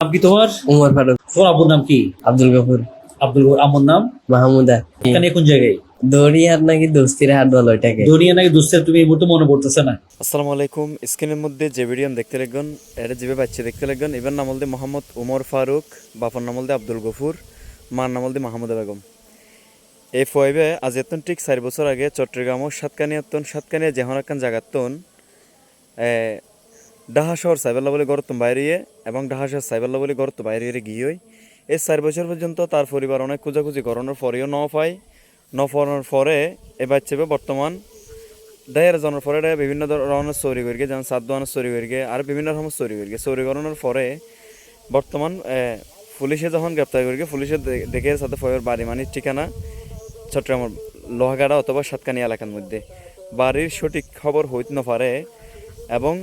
নাম কি তোমার? উমর ফারুক। তোমার আব্বুর নাম কি? আব্দুল গফুর। আব্দুল গফুর। আম্মুর নাম? মাহমুদা। এখানে কোন জায়গায়? দড়িয়ার নাকি দোস্তির হাট বলো এটাকে। দরিয়া নাকি দুস্তের, তুমি এই মুহূর্তে মনে পড়তেছে না। আসসালামু আলাইকুম। স্ক্রিনের মধ্যে যে ভিডিও দেখতে লাগবেন এটা যেভাবে বাচ্চা দেখতে লাগবেন, এবার নাম হলদে মোহাম্মদ উমর ফারুক, বাপার নাম হলদে আব্দুল গফুর, মার নাম হলদে মাহমুদা বেগম। এই ফয়েবে আজ এতন ঠিক 4 বছর আগে চট্টগ্রাম সাতকানিয়া যেহন একখান জায়গাতন ডাহা শহর সাইবাল্লা বলে গড়ত বাইরিয়ে এবং ডাহা শহর সাইবাল্লা বলে গড়ত বাইরিয়ে গিয়ে এই 4 বছর পর্যন্ত তার পরিবার অনেক খোঁজাখুঁজি করানোর পরেও ন পাওয়ার পরে এ বাচ্চাবে বর্তমান দায়ের জানার পরে বিভিন্ন ধরনের চুরি করি যেমন সাতদোয়ানের চুরি করি আর বিভিন্ন রকমের চুরি করি চুরি করানোর পরে বর্তমান পুলিশে যখন গ্রেপ্তার করি পুলিশে দেখে সাথে ফয়ের বাড়ি মানে ঠিকানা চট্টগ্রামের লোহাগাড়া অথবা সাতকানিয়া এলাকার মধ্যে বাড়ির সঠিক খবর হইতে না পারে এবং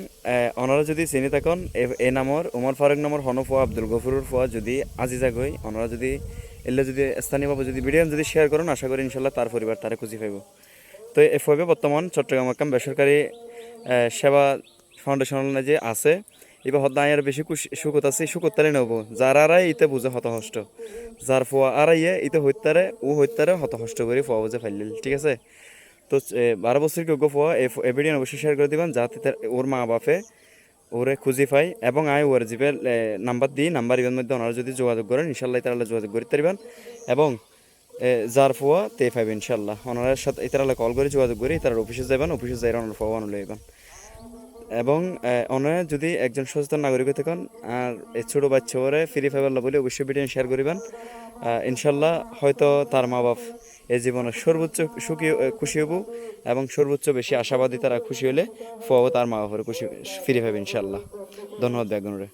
ওনারা যদি চিনি থাকেন এ নামর উমর ফারুক নামর হনফোয়া আব্দুল গফুরের ফোয়া যদি আজিজা গই ওনারা যদি এলে যদি স্থানীয়ভাবে যদি ভিডিও যদি শেয়ার করেন আশা করি ইনশাল্লাহ তার পরিবার তারা খুঁজি পাইব। তো এফওবে বর্তমান চট্টগ্রাম একদম বেসরকারি সেবা ফাউন্ডেশন যে আছে এবার হদ্দা আয়ের বেশি সুখত আছে সুখতারে নেব যারারাই ইতে বুঝে হতহষ্ট যার ফোয়া আর ইয়ে ইতে হইতারে হতহষ্ট করে ফোয়া বুঝে ফেললিল ঠিক আছে। তো 12 বছর যোগ্য ফোয়া এভিডিয়ান অবশ্যই শেয়ার করে দিবেন যাতে ওর মা বাপে ওরে খুঁজি পাই এবং আয় ওর জিপে নাম্বার দিই নাম্বার ইভের মধ্যে ওনারা যদি যোগাযোগ করেন ইনশাল্লাহ তারা যোগাযোগ করতে পারবেন এবং যার ফোয়া তে পাইবে ইনশাল্লাহ ওনার সাথে ইতারা কল করে যোগাযোগ করি তারা অফিসে যাবেন অফিসে যাই ওনার ফোয়া আনলে যাবেন এবং ওনারা যদি একজন সচেতন নাগরিক হতে থাকেন আর এই ছোটো বাচ্চা ওরে ফ্রি ফাইবার বলে অবশ্যই ভিডিও শেয়ার করিবেন ইনশাল্লাহ হয়তো তার মা বাপ এই জীবনে সর্বোচ্চ সুখী খুশি হব এবং সর্বোচ্চ বেশি আশাবাদী তারা খুশি হলে ফোয়াও তার মা বাপের খুশি ফিরে পাবে ইনশাল্লাহ। ধন্যবাদ ব্যাগনুরে।